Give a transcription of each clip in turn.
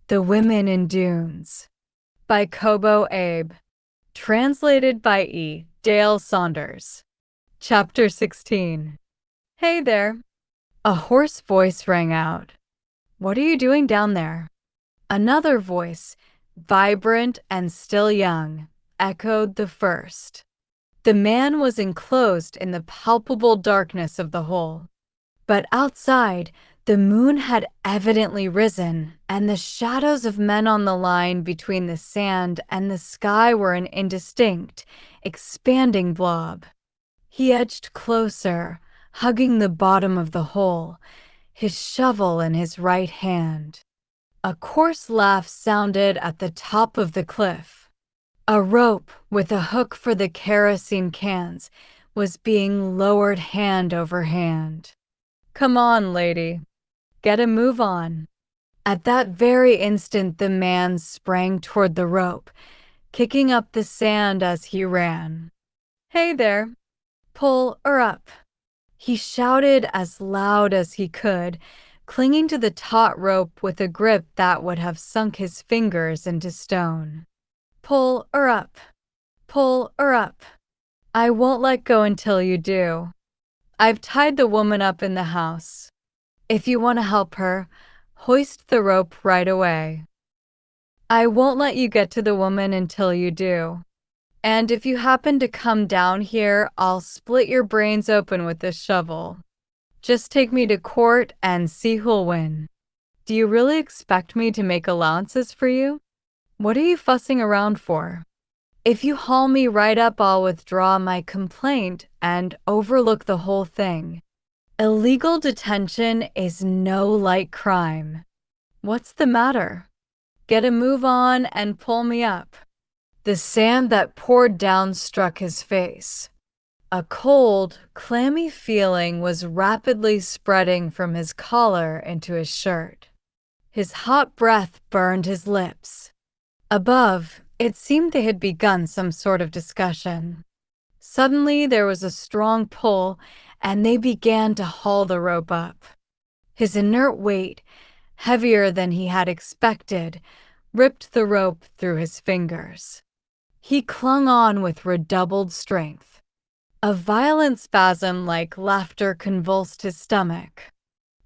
The Women in Dunes by Kobo Abe. Translated by Dale Saunders. Chapter 16. Hey there. A hoarse voice rang out. What are you doing down there? Another voice, vibrant and still young, echoed the first. The man was enclosed in the palpable darkness of the hole. But outside, the moon had evidently risen, and the shadows of men on the line between the sand and the sky were an indistinct, expanding blob. He edged closer, hugging the bottom of the hole, his shovel in his right hand. A coarse laugh sounded at the top of the cliff. A rope with a hook for the kerosene cans was being lowered hand over hand. Come on, lady. Get a move on. At that very instant, the man sprang toward the rope, kicking up the sand as he ran. Hey there. Pull her up. He shouted as loud as he could, clinging to the taut rope with a grip that would have sunk his fingers into stone. Pull her up. Pull her up. I won't let go until you do. I've tied the woman up in the house. If you want to help her, hoist the rope right away. I won't let you get to the woman until you do. And if you happen to come down here, I'll split your brains open with this shovel. Just take me to court and see who'll win. Do you really expect me to make allowances for you? What are you fussing around for? If you haul me right up, I'll withdraw my complaint and overlook the whole thing. Illegal detention is no light crime. What's the matter? Get a move on and pull me up. The sand that poured down struck his face. A cold, clammy feeling was rapidly spreading from his collar into his shirt. His hot breath burned his lips. Above, it seemed they had begun some sort of discussion. Suddenly, there was a strong pull, and they began to haul the rope up. His inert weight, heavier than he had expected, ripped the rope through his fingers. He clung on with redoubled strength. A violent spasm like laughter convulsed his stomach.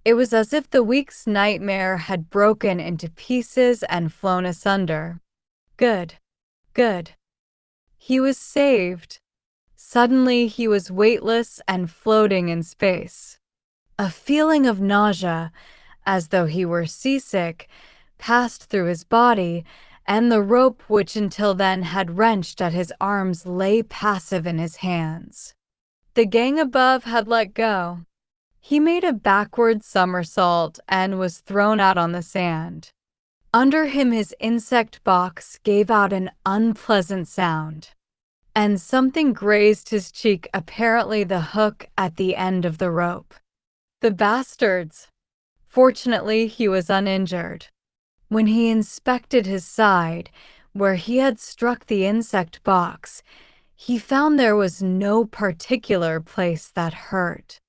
It was as if the week's nightmare had broken into pieces and flown asunder. Good. Good. He was saved. Suddenly, he was weightless and floating in space. A feeling of nausea, as though he were seasick, passed through his body, and the rope which until then had wrenched at his arms lay passive in his hands. The gang above had let go. He made a backward somersault and was thrown out on the sand. Under him, his insect box gave out an unpleasant sound, and something grazed his cheek, apparently the hook at the end of the rope. The bastards! Fortunately, he was uninjured. When he inspected his side, where he had struck the insect box, he found there was no particular place that hurt.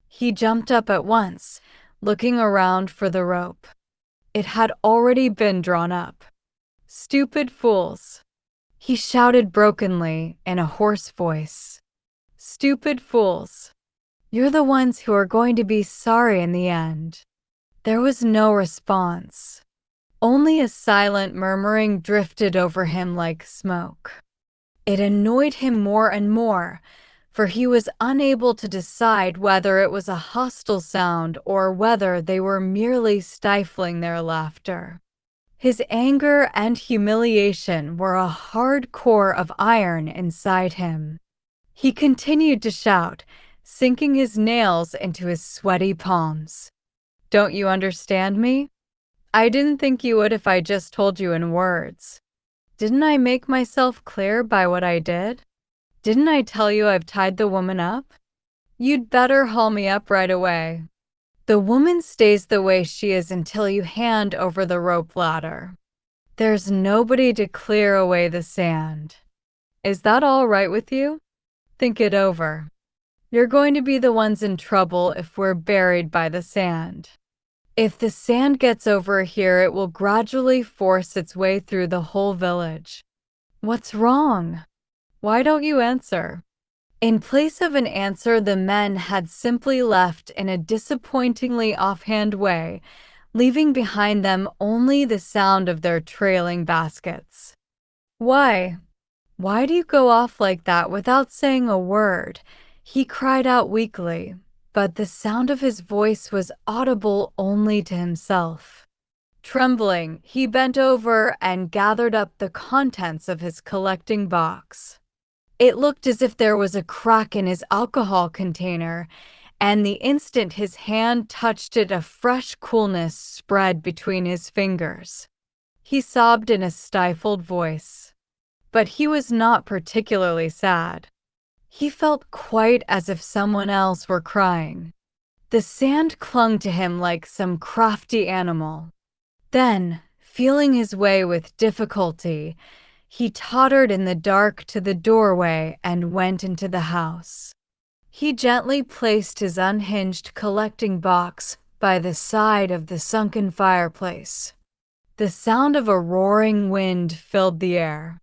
He jumped up at once, looking around for the rope. It had already been drawn up. Stupid fools! He shouted brokenly in a hoarse voice. Stupid fools! You're the ones who are going to be sorry in the end. There was no response. Only a silent murmuring drifted over him like smoke. It annoyed him more and more, for he was unable to decide whether it was a hostile sound or whether they were merely stifling their laughter. His anger and humiliation were a hard core of iron inside him. He continued to shout, sinking his nails into his sweaty palms. Don't you understand me? I didn't think you would if I just told you in words. Didn't I make myself clear by what I did? Didn't I tell you I've tied the woman up? You'd better haul me up right away. The woman stays the way she is until you hand over the rope ladder. There's nobody to clear away the sand. Is that all right with you? Think it over. You're going to be the ones in trouble if we're buried by the sand. If the sand gets over here, it will gradually force its way through the whole village. What's wrong? Why don't you answer? In place of an answer, the men had simply left in a disappointingly offhand way, leaving behind them only the sound of their trailing baskets. Why? Why do you go off like that without saying a word? He cried out weakly, but the sound of his voice was audible only to himself. Trembling, he bent over and gathered up the contents of his collecting box. It looked as if there was a crack in his alcohol container, and the instant his hand touched it, a fresh coolness spread between his fingers. He sobbed in a stifled voice. But he was not particularly sad. He felt quite as if someone else were crying. The sand clung to him like some crafty animal. Then, feeling his way with difficulty, he tottered in the dark to the doorway and went into the house. He gently placed his unhinged collecting box by the side of the sunken fireplace. The sound of a roaring wind filled the air.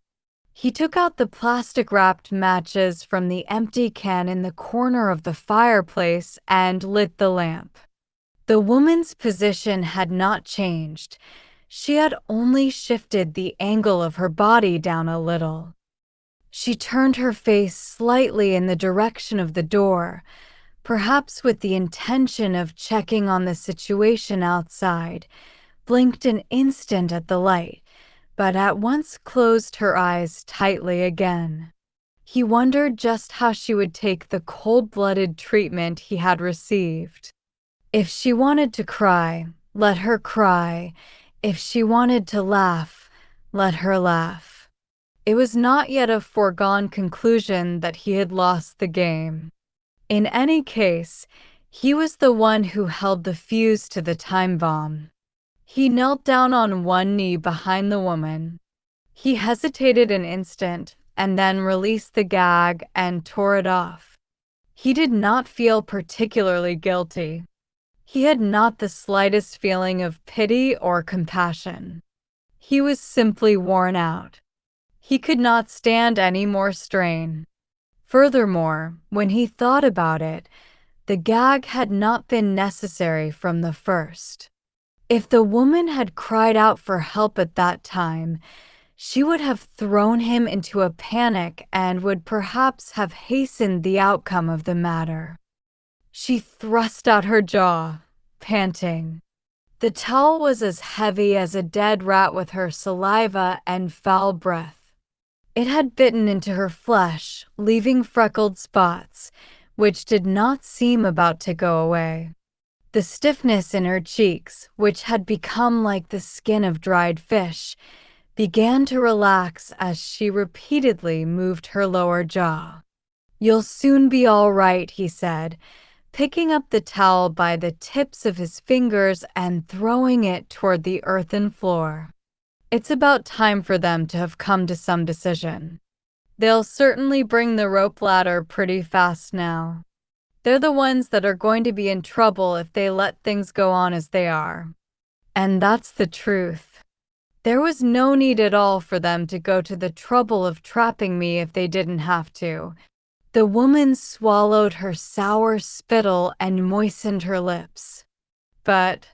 He took out the plastic-wrapped matches from the empty can in the corner of the fireplace and lit the lamp. The woman's position had not changed. She had only shifted the angle of her body down a little. She turned her face slightly in the direction of the door, perhaps with the intention of checking on the situation outside, blinked an instant at the light, but at once closed her eyes tightly again. He wondered just how she would take the cold-blooded treatment he had received. If she wanted to cry, let her cry. If she wanted to laugh, let her laugh. It was not yet a foregone conclusion that he had lost the game. In any case, he was the one who held the fuse to the time bomb. He knelt down on one knee behind the woman. He hesitated an instant and then released the gag and tore it off. He did not feel particularly guilty. He had not the slightest feeling of pity or compassion. He was simply worn out. He could not stand any more strain. Furthermore, when he thought about it, the gag had not been necessary from the first. If the woman had cried out for help at that time, she would have thrown him into a panic and would perhaps have hastened the outcome of the matter. She thrust out her jaw, panting. The towel was as heavy as a dead rat with her saliva and foul breath. It had bitten into her flesh, leaving freckled spots, which did not seem about to go away. The stiffness in her cheeks, which had become like the skin of dried fish, began to relax as she repeatedly moved her lower jaw. "You'll soon be all right," he said, picking up the towel by the tips of his fingers and throwing it toward the earthen floor. "It's about time for them to have come to some decision. They'll certainly bring the rope ladder pretty fast now. They're the ones that are going to be in trouble if they let things go on as they are. And that's the truth. There was no need at all for them to go to the trouble of trapping me if they didn't have to." The woman swallowed her sour spittle and moistened her lips. But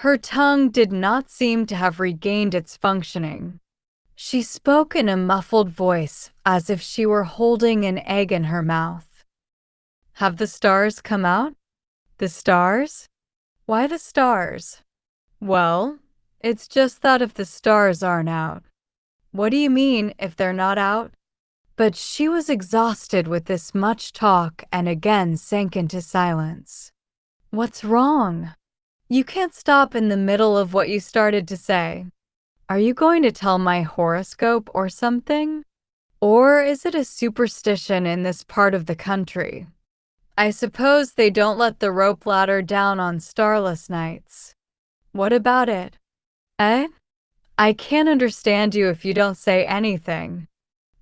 her tongue did not seem to have regained its functioning. She spoke in a muffled voice, as if she were holding an egg in her mouth. "Have the stars come out?" "The stars? Why the stars?" "Well, it's just that if the stars aren't out." "What do you mean, if they're not out?" But she was exhausted with this much talk and again sank into silence. "What's wrong? You can't stop in the middle of what you started to say. Are you going to tell my horoscope or something? Or is it a superstition in this part of the country? I suppose they don't let the rope ladder down on starless nights. What about it? Eh? I can't understand you if you don't say anything.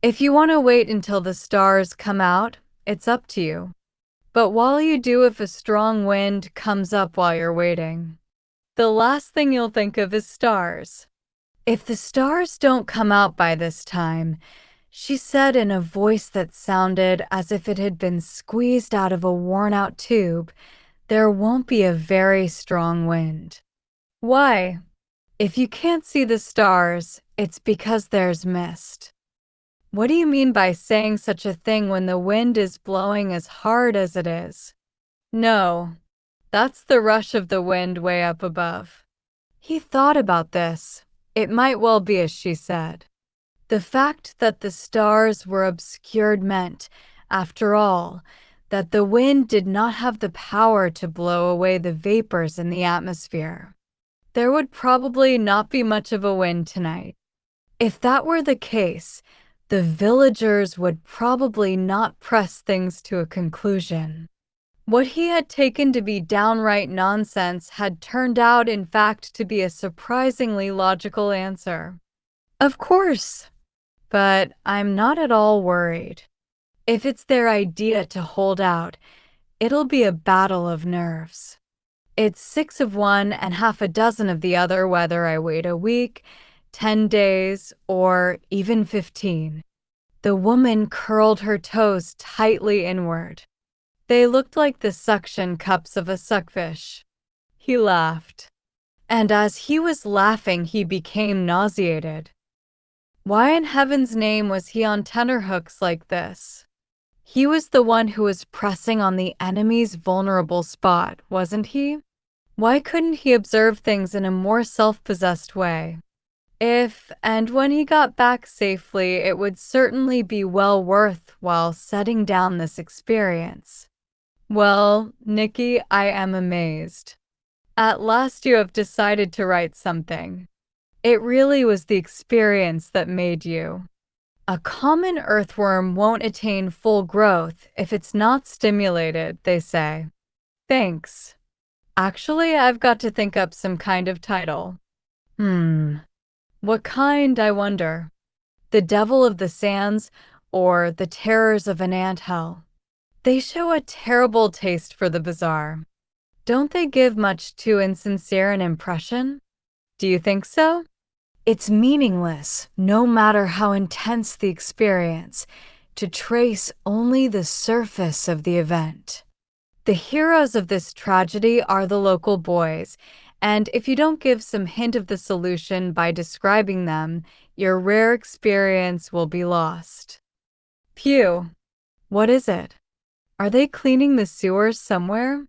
If you want to wait until the stars come out, it's up to you. But while you do, if a strong wind comes up while you're waiting, the last thing you'll think of is stars. If the stars don't come out by this time, she said in a voice that sounded as if it had been squeezed out of a worn-out tube, there won't be a very strong wind. Why? If you can't see the stars, it's because there's mist. What do you mean by saying such a thing when the wind is blowing as hard as it is? No, that's the rush of the wind way up above. He thought about this. It might well be as she said. The fact that the stars were obscured meant, after all, that the wind did not have the power to blow away the vapors in the atmosphere. There would probably not be much of a wind tonight. If that were the case, the villagers would probably not press things to a conclusion. What he had taken to be downright nonsense had turned out, in fact, to be a surprisingly logical answer. Of course, but I'm not at all worried. If it's their idea to hold out, it'll be a battle of nerves. It's 6 of one and half a dozen of the other whether I wait a week, 10 days, or even 15. The woman curled her toes tightly inward. They looked like the suction cups of a suckfish. He laughed. And as he was laughing, he became nauseated. Why in heaven's name was he on tenterhooks like this? He was the one who was pressing on the enemy's vulnerable spot, wasn't he? Why couldn't he observe things in a more self-possessed way? If and when he got back safely, it would certainly be well worth while setting down this experience. Well, Nikki, I am amazed. At last you have decided to write something. It really was the experience that made you. A common earthworm won't attain full growth if it's not stimulated, they say. Thanks. Actually, I've got to think up some kind of title. What kind, I wonder? The Devil of the Sands or The Terrors of an Ant-Hill? They show a terrible taste for the bizarre. Don't they give much too insincere an impression? Do you think so? It's meaningless, no matter how intense the experience, to trace only the surface of the event. The heroes of this tragedy are the local boys, and if you don't give some hint of the solution by describing them, your rare experience will be lost. Phew. What is it? Are they cleaning the sewers somewhere?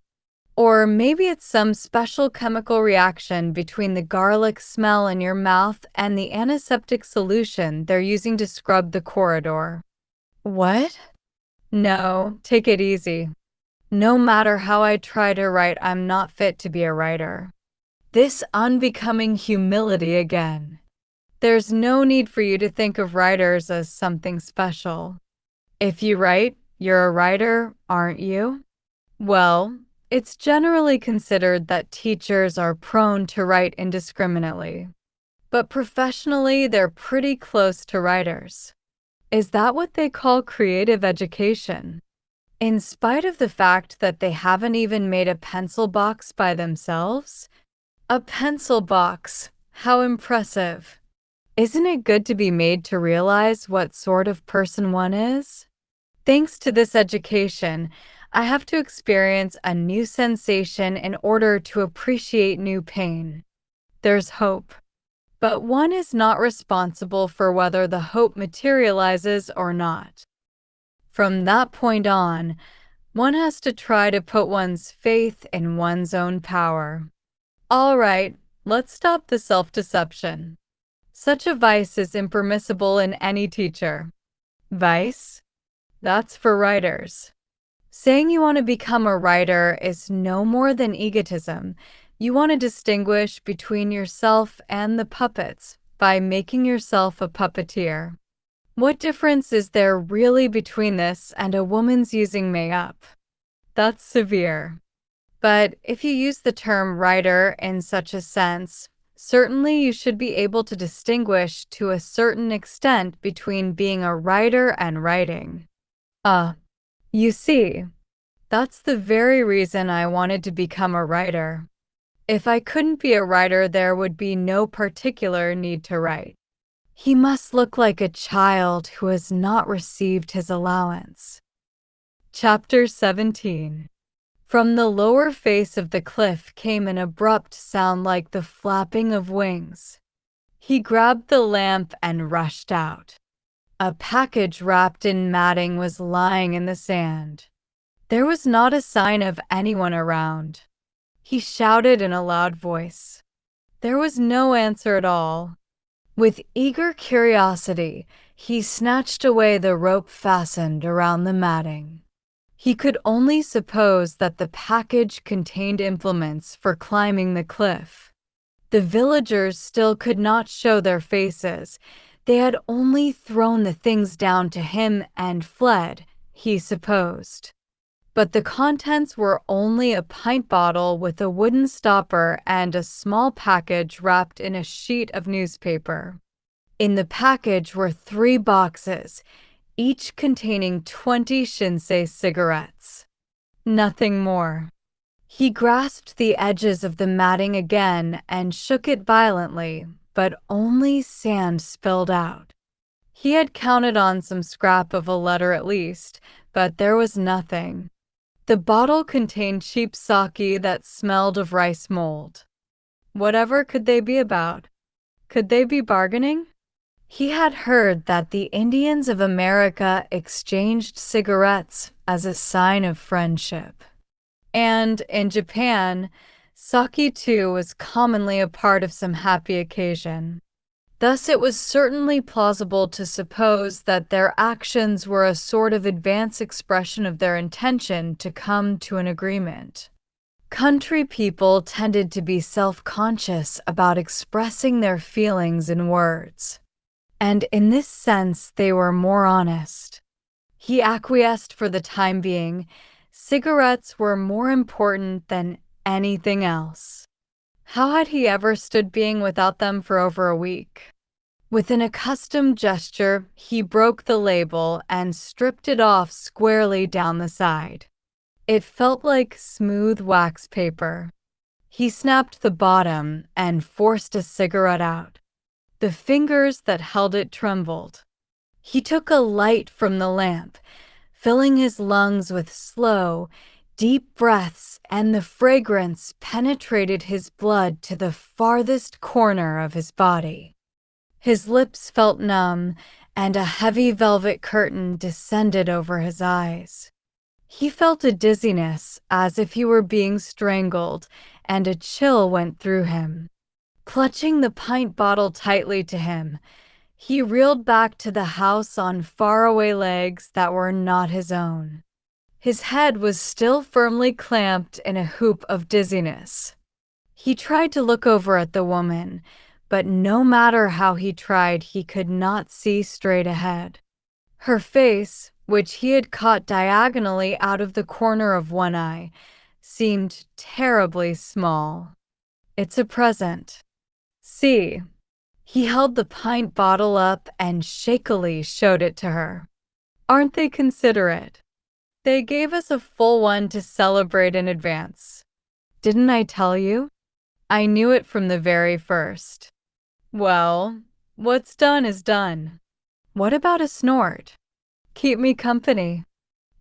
Or maybe it's some special chemical reaction between the garlic smell in your mouth and the antiseptic solution they're using to scrub the corridor. What? No, take it easy. No matter how I try to write, I'm not fit to be a writer. This unbecoming humility again. There's no need for you to think of writers as something special. If you write, you're a writer, aren't you? Well, it's generally considered that teachers are prone to write indiscriminately. But professionally, they're pretty close to writers. Is that what they call creative education? In spite of the fact that they haven't even made a pencil box by themselves? A pencil box. How impressive. Isn't it good to be made to realize what sort of person one is? Thanks to this education, I have to experience a new sensation in order to appreciate new pain. There's hope. But one is not responsible for whether the hope materializes or not. From that point on, one has to try to put one's faith in one's own power. All right, let's stop the self-deception. Such a vice is impermissible in any teacher. Vice? That's for writers. Saying you want to become a writer is no more than egotism. You want to distinguish between yourself and the puppets by making yourself a puppeteer. What difference is there really between this and a woman's using makeup? That's severe. But if you use the term writer in such a sense, certainly you should be able to distinguish to a certain extent between being a writer and writing. You see, that's the very reason I wanted to become a writer. If I couldn't be a writer, there would be no particular need to write. He must look like a child who has not received his allowance. Chapter 17. From the lower face of the cliff came an abrupt sound like the flapping of wings. He grabbed the lamp and rushed out. A package wrapped in matting was lying in the sand. There was not a sign of anyone around. He shouted in a loud voice. There was no answer at all. With eager curiosity, he snatched away the rope fastened around the matting. He could only suppose that the package contained implements for climbing the cliff. The villagers still could not show their faces. They had only thrown the things down to him and fled, he supposed. But the contents were only a pint bottle with a wooden stopper and a small package wrapped in a sheet of newspaper. In the package were 3 boxes, each containing 20 Shinsei cigarettes. Nothing more. He grasped the edges of the matting again and shook it violently, but only sand spilled out. He had counted on some scrap of a letter at least, but there was nothing. The bottle contained cheap sake that smelled of rice mold. Whatever could they be about? Could they be bargaining? He had heard that the Indians of America exchanged cigarettes as a sign of friendship. And in Japan, sake too was commonly a part of some happy occasion. Thus it was certainly plausible to suppose that their actions were a sort of advance expression of their intention to come to an agreement. Country people tended to be self-conscious about expressing their feelings in words. And in this sense, they were more honest. He acquiesced for the time being. Cigarettes were more important than anything else. How had he ever stood being without them for over a week? With an accustomed gesture, he broke the label and stripped it off squarely down the side. It felt like smooth wax paper. He snapped the bottom and forced a cigarette out. The fingers that held it trembled. He took a light from the lamp, filling his lungs with slow, deep breaths, and the fragrance penetrated his blood to the farthest corner of his body. His lips felt numb, and a heavy velvet curtain descended over his eyes. He felt a dizziness, as if he were being strangled, and a chill went through him. Clutching the pint bottle tightly to him, he reeled back to the house on faraway legs that were not his own. His head was still firmly clamped in a hoop of dizziness. He tried to look over at the woman, but no matter how he tried, he could not see straight ahead. Her face, which he had caught diagonally out of the corner of one eye, seemed terribly small. It's a present. See. He held the pint bottle up and shakily showed it to her. Aren't they considerate? They gave us a full one to celebrate in advance. Didn't I tell you? I knew it from the very first. Well, what's done is done. What about a snort? Keep me company.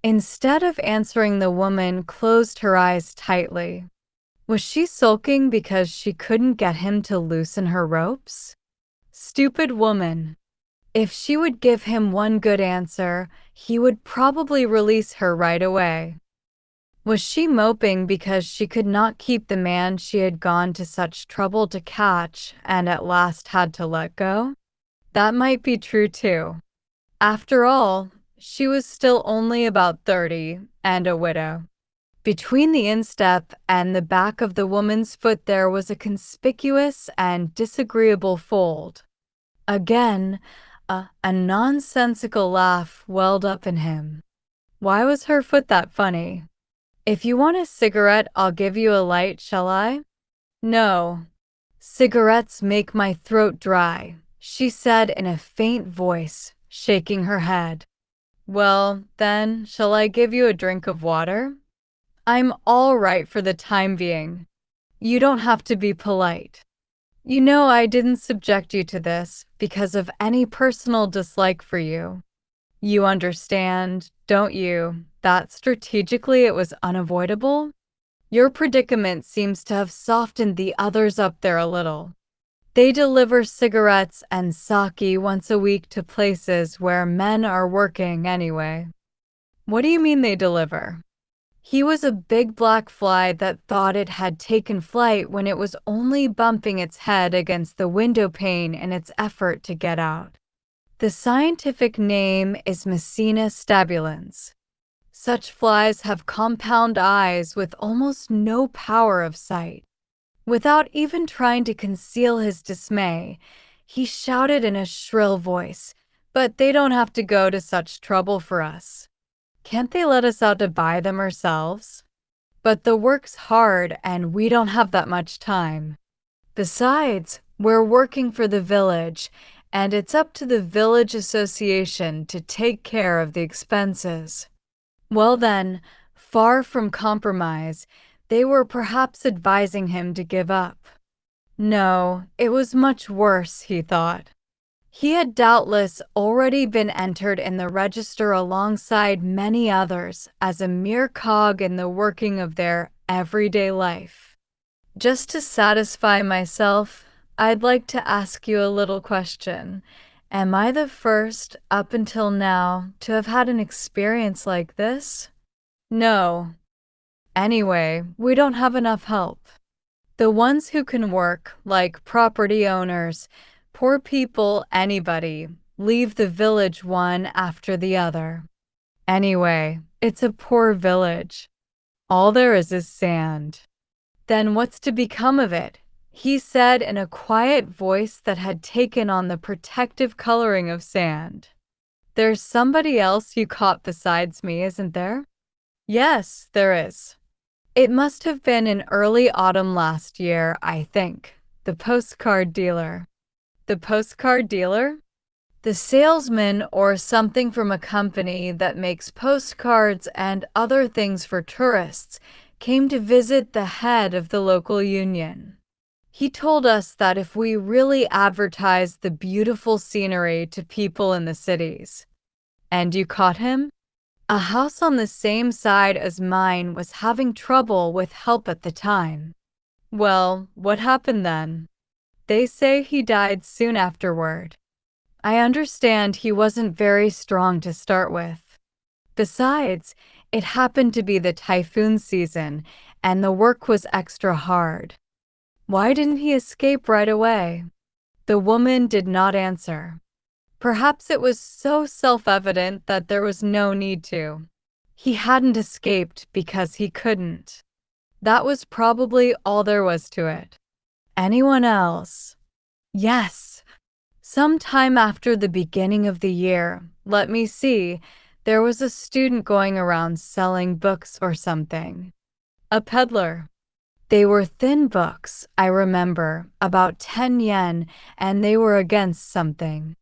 Instead of answering, the woman closed her eyes tightly. Was she sulking because she couldn't get him to loosen her ropes? Stupid woman. If she would give him one good answer, he would probably release her right away. Was she moping because she could not keep the man she had gone to such trouble to catch and at last had to let go? That might be true too. After all, she was still only about 30 and a widow. Between the instep and the back of the woman's foot there was a conspicuous and disagreeable fold. Again, a nonsensical laugh welled up in him. Why was her foot that funny? If you want a cigarette, I'll give you a light, shall I? No. Cigarettes make my throat dry, she said in a faint voice, shaking her head. Well, then, shall I give you a drink of water? I'm all right for the time being. You don't have to be polite. You know I didn't subject you to this because of any personal dislike for you. You understand, don't you, that strategically it was unavoidable? Your predicament seems to have softened the others up there a little. They deliver cigarettes and sake once a week to places where men are working anyway. What do you mean they deliver? He was a big black fly that thought it had taken flight when it was only bumping its head against the window pane in its effort to get out. The scientific name is Messina stabulans. Such flies have compound eyes with almost no power of sight. Without even trying to conceal his dismay, he shouted in a shrill voice, "But they don't have to go to such trouble for us. Can't they let us out to buy them ourselves? But the work's hard and we don't have that much time. Besides, we're working for the village, and it's up to the village association to take care of the expenses." Well then, far from compromise, they were perhaps advising him to give up. No, it was much worse, he thought. He had doubtless already been entered in the register alongside many others as a mere cog in the working of their everyday life. Just to satisfy myself, I'd like to ask you a little question. Am I the first, up until now, to have had an experience like this? No. Anyway, we don't have enough help. The ones who can work, like property owners, poor people, anybody, leave the village one after the other. Anyway, it's a poor village. All there is sand. Then what's to become of it? He said in a quiet voice that had taken on the protective coloring of sand. There's somebody else you caught besides me, isn't there? Yes, there is. It must have been in early autumn last year, I think. The postcard dealer. The postcard dealer? The salesman or something from a company that makes postcards and other things for tourists came to visit the head of the local union. He told us that if we really advertised the beautiful scenery to people in the cities. And you caught him? A house on the same side as mine was having trouble with help at the time. Well, what happened then? They say he died soon afterward. I understand he wasn't very strong to start with. Besides, it happened to be the typhoon season, and the work was extra hard. Why didn't he escape right away? The woman did not answer. Perhaps it was so self-evident that there was no need to. He hadn't escaped because he couldn't. That was probably all there was to it. Anyone else? Yes. Sometime after the beginning of the year, let me see, there was a student going around selling books or something. A peddler. They were thin books, I remember, about 10 yen, and they were against something.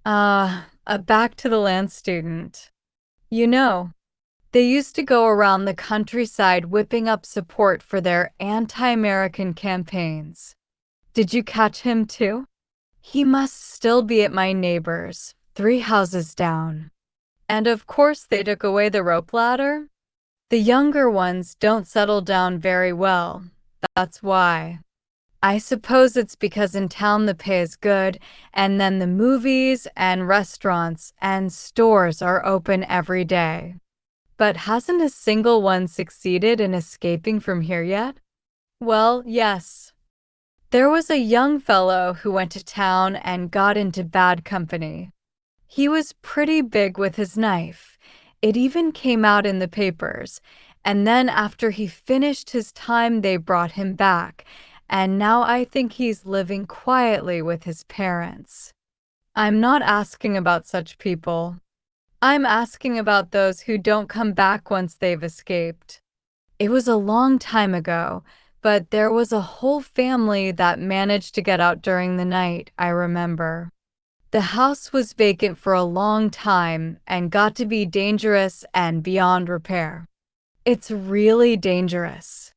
A back to the land student. You know, they used to go around the countryside whipping up support for their anti-American campaigns. Did you catch him too? He must still be at my neighbor's, 3 houses down. And of course they took away the rope ladder. The younger ones don't settle down very well. That's why. I suppose it's because in town the pay is good, and then the movies and restaurants and stores are open every day. But hasn't a single one succeeded in escaping from here yet? Well, yes. There was a young fellow who went to town and got into bad company. He was pretty big with his knife. It even came out in the papers. And then after he finished his time, they brought him back. And now I think he's living quietly with his parents. I'm not asking about such people. I'm asking about those who don't come back once they've escaped. It was a long time ago, but there was a whole family that managed to get out during the night, I remember. The house was vacant for a long time and got to be dangerous and beyond repair. It's really dangerous.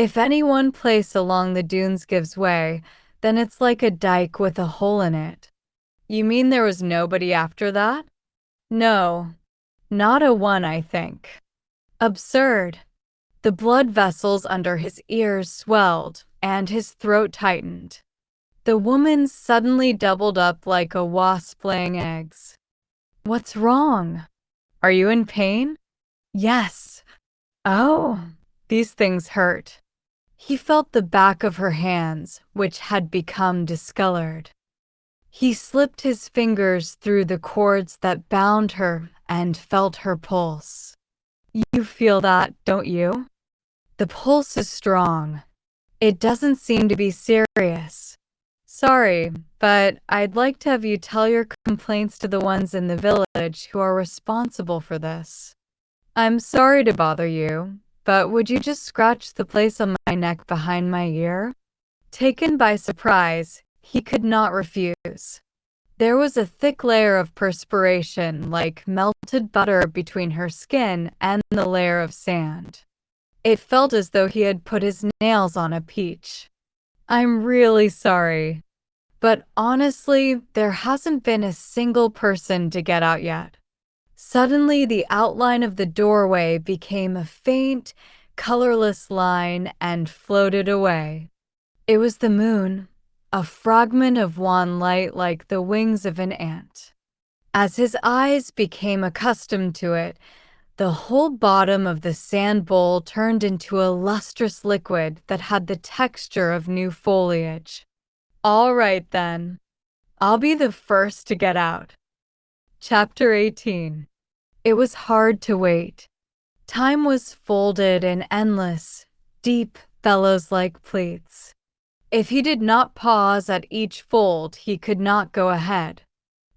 If any one place along the dunes gives way, then it's like a dike with a hole in it. You mean there was nobody after that? No, not a one, I think. Absurd. The blood vessels under his ears swelled, and his throat tightened. The woman suddenly doubled up like a wasp laying eggs. What's wrong? Are you in pain? Yes. Oh, these things hurt. He felt the back of her hands, which had become discolored. He slipped his fingers through the cords that bound her and felt her pulse. You feel that, don't you? The pulse is strong. It doesn't seem to be serious. Sorry, but I'd like to have you tell your complaints to the ones in the village who are responsible for this. I'm sorry to bother you, but would you just scratch the place on my neck behind my ear? Taken by surprise, he could not refuse. There was a thick layer of perspiration like melted butter between her skin and the layer of sand. It felt as though he had put his nails on a peach. I'm really sorry, but honestly, there hasn't been a single person to get out yet. Suddenly, the outline of the doorway became a faint, colorless line and floated away. It was the moon, a fragment of wan light like the wings of an ant. As his eyes became accustomed to it, the whole bottom of the sand bowl turned into a lustrous liquid that had the texture of new foliage. All right then. I'll be the first to get out. Chapter 18. It was hard to wait. Time was folded in endless, deep bellows-like pleats. If he did not pause at each fold, he could not go ahead.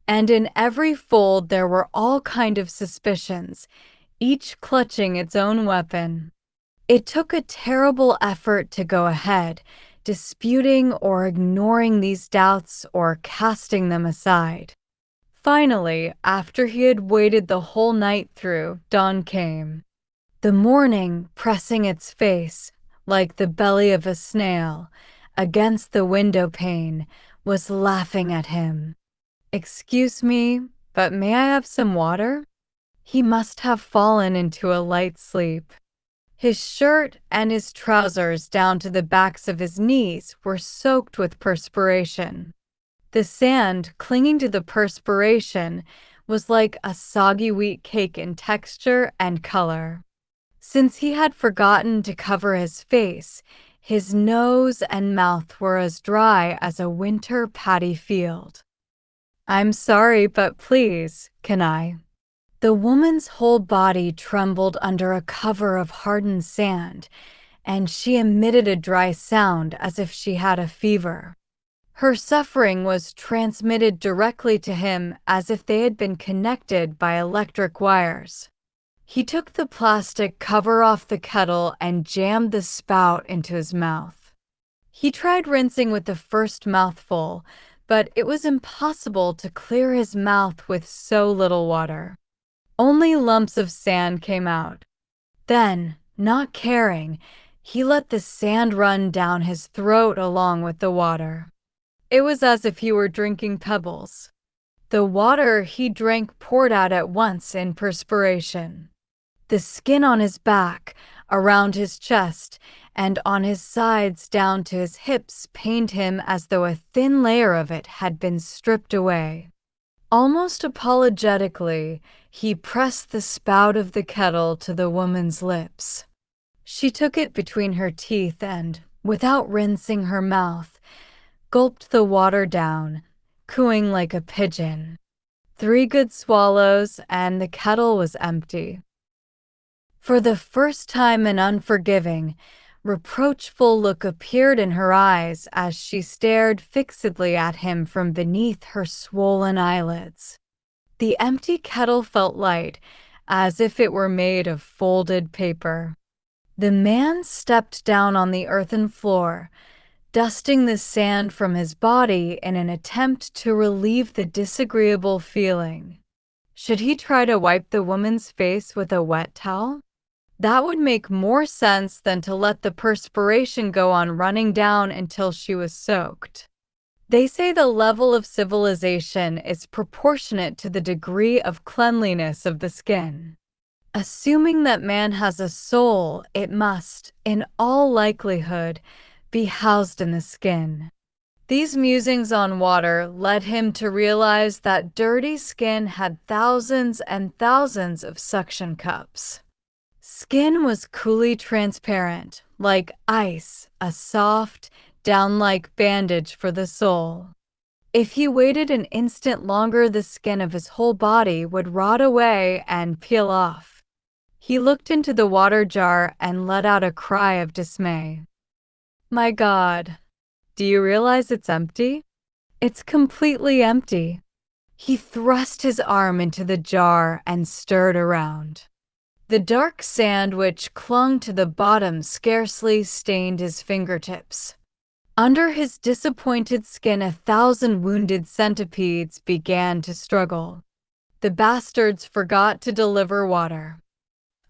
And in every fold there were all kind of suspicions, each clutching its own weapon. It took a terrible effort to go ahead, disputing or ignoring these doubts or casting them aside. Finally, after he had waited the whole night through, dawn came. The morning, pressing its face, like the belly of a snail, against the window pane, was laughing at him. Excuse me, but may I have some water? He must have fallen into a light sleep. His shirt and his trousers down to the backs of his knees were soaked with perspiration. The sand, clinging to the perspiration, was like a soggy wheat cake in texture and color. Since he had forgotten to cover his face, his nose and mouth were as dry as a winter paddy field. I'm sorry, but please, can I? The woman's whole body trembled under a cover of hardened sand, and she emitted a dry sound as if she had a fever. Her suffering was transmitted directly to him as if they had been connected by electric wires. He took the plastic cover off the kettle and jammed the spout into his mouth. He tried rinsing with the first mouthful, but it was impossible to clear his mouth with so little water. Only lumps of sand came out. Then, not caring, he let the sand run down his throat along with the water. It was as if he were drinking pebbles. The water he drank poured out at once in perspiration. The skin on his back, around his chest, and on his sides down to his hips pained him as though a thin layer of it had been stripped away. Almost apologetically, he pressed the spout of the kettle to the woman's lips. She took it between her teeth and, without rinsing her mouth, gulped the water down, cooing like a pigeon. 3 good swallows, and the kettle was empty. For the first time, an unforgiving, reproachful look appeared in her eyes as she stared fixedly at him from beneath her swollen eyelids. The empty kettle felt light, as if it were made of folded paper. The man stepped down on the earthen floor, dusting the sand from his body in an attempt to relieve the disagreeable feeling. Should he try to wipe the woman's face with a wet towel? That would make more sense than to let the perspiration go on running down until she was soaked. They say the level of civilization is proportionate to the degree of cleanliness of the skin. Assuming that man has a soul, it must, in all likelihood, be housed in the skin. These musings on water led him to realize that dirty skin had thousands and thousands of suction cups. Skin was coolly transparent, like ice, a soft, down-like bandage for the soul. If he waited an instant longer, the skin of his whole body would rot away and peel off. He looked into the water jar and let out a cry of dismay. My God, do you realize it's empty? It's completely empty. He thrust his arm into the jar and stirred around. The dark sand which clung to the bottom scarcely stained his fingertips. Under his disappointed skin, 1,000 wounded centipedes began to struggle. The bastards forgot to deliver water.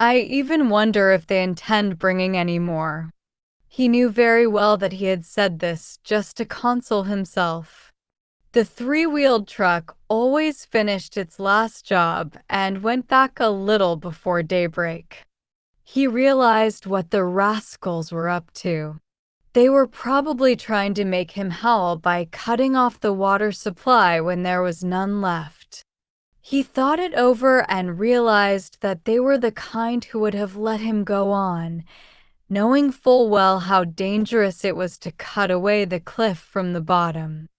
I even wonder if they intend bringing any more. He knew very well that he had said this just to console himself. The three-wheeled truck always finished its last job and went back a little before daybreak. He realized what the rascals were up to. They were probably trying to make him howl by cutting off the water supply when there was none left. He thought it over and realized that they were the kind who would have let him go on, knowing full well how dangerous it was to cut away the cliff from the bottom.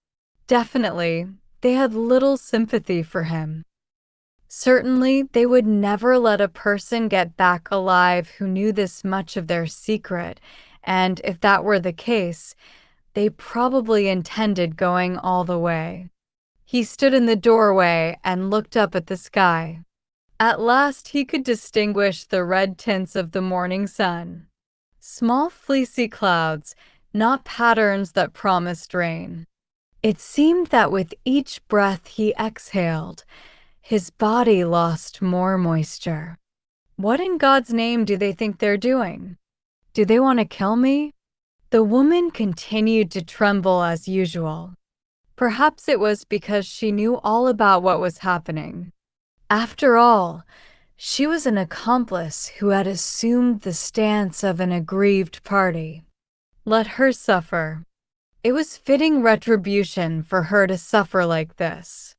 Definitely, they had little sympathy for him. Certainly, they would never let a person get back alive who knew this much of their secret, and if that were the case, they probably intended going all the way. He stood in the doorway and looked up at the sky. At last he could distinguish the red tints of the morning sun. Small fleecy clouds, not patterns that promised rain. It seemed that with each breath he exhaled, his body lost more moisture. What in God's name do they think they're doing? Do they want to kill me? The woman continued to tremble as usual. Perhaps it was because she knew all about what was happening. After all, she was an accomplice who had assumed the stance of an aggrieved party. Let her suffer. It was fitting retribution for her to suffer like this.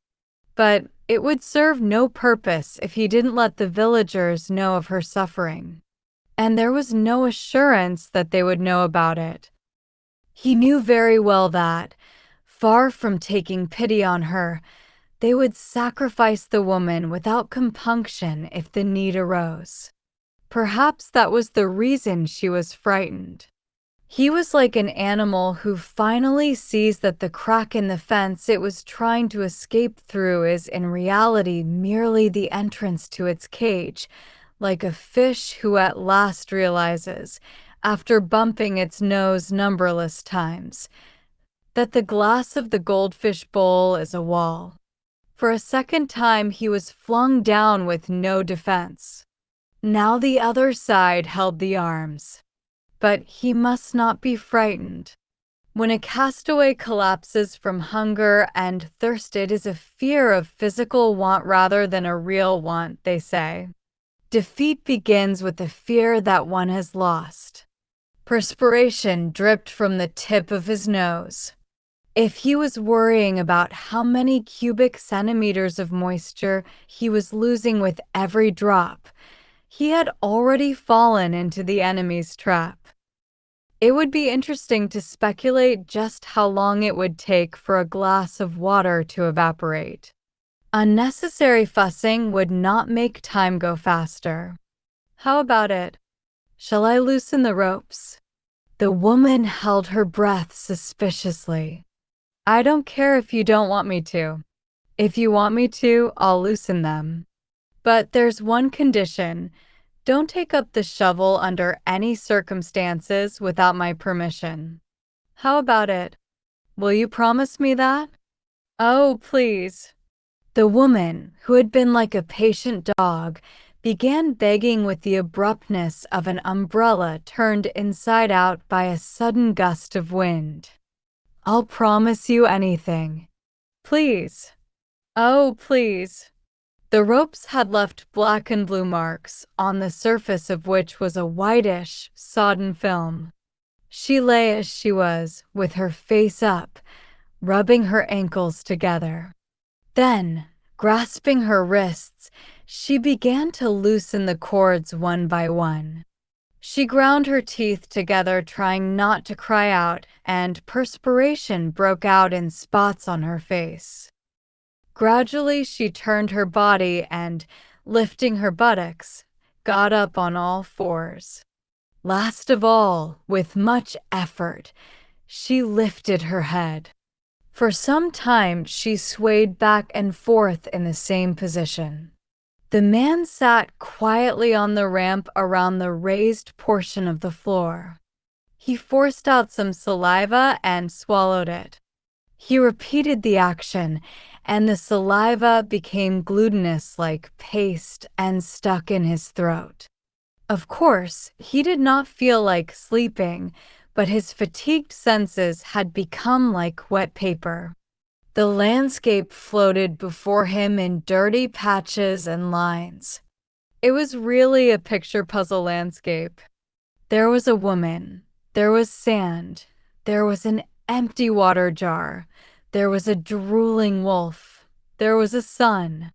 But it would serve no purpose if he didn't let the villagers know of her suffering. And there was no assurance that they would know about it. He knew very well that, far from taking pity on her, they would sacrifice the woman without compunction if the need arose. Perhaps that was the reason she was frightened. He was like an animal who finally sees that the crack in the fence it was trying to escape through is in reality merely the entrance to its cage, like a fish who at last realizes, after bumping its nose numberless times, that the glass of the goldfish bowl is a wall. For a second time he was flung down with no defense. Now the other side held the arms. But he must not be frightened. When a castaway collapses from hunger and thirst, it is a fear of physical want rather than a real want, they say. Defeat begins with the fear that one has lost. Perspiration dripped from the tip of his nose. If he was worrying about how many cubic centimeters of moisture he was losing with every drop, he had already fallen into the enemy's trap. It would be interesting to speculate just how long it would take for a glass of water to evaporate. Unnecessary fussing would not make time go faster. How about it? Shall I loosen the ropes? The woman held her breath suspiciously. I don't care if you don't want me to. If you want me to, I'll loosen them. But there's one condition. Don't take up the shovel under any circumstances without my permission. How about it? Will you promise me that? Oh, please. The woman, who had been like a patient dog, began begging with the abruptness of an umbrella turned inside out by a sudden gust of wind. "I'll promise you anything. Please. Oh, please." The ropes had left black and blue marks, on the surface of which was a whitish, sodden film. She lay as she was, with her face up, rubbing her ankles together. Then, grasping her wrists, she began to loosen the cords one by one. She ground her teeth together, trying not to cry out, and perspiration broke out in spots on her face. Gradually, she turned her body and, lifting her buttocks, got up on all fours. Last of all, with much effort, she lifted her head. For some time, she swayed back and forth in the same position. The man sat quietly on the ramp around the raised portion of the floor. He forced out some saliva and swallowed it. He repeated the action, and the saliva became glutinous like paste and stuck in his throat. Of course, he did not feel like sleeping, but his fatigued senses had become like wet paper. The landscape floated before him in dirty patches and lines. It was really a picture puzzle landscape. There was a woman, there was sand, there was an empty water jar, there was a drooling wolf, there was a sun.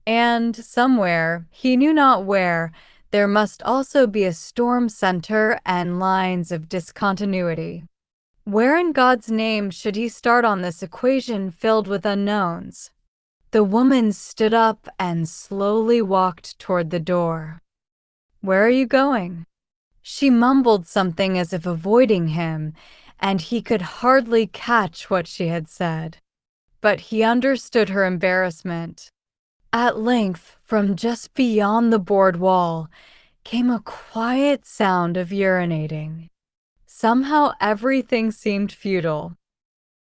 And somewhere, he knew not where, there must also be a storm center and lines of discontinuity. Where in God's name should he start on this equation filled with unknowns? The woman stood up and slowly walked toward the door. "Where are you going?" She mumbled something as if avoiding him, and he could hardly catch what she had said. But he understood her embarrassment. At length, from just beyond the board wall, came a quiet sound of urinating. Somehow everything seemed futile.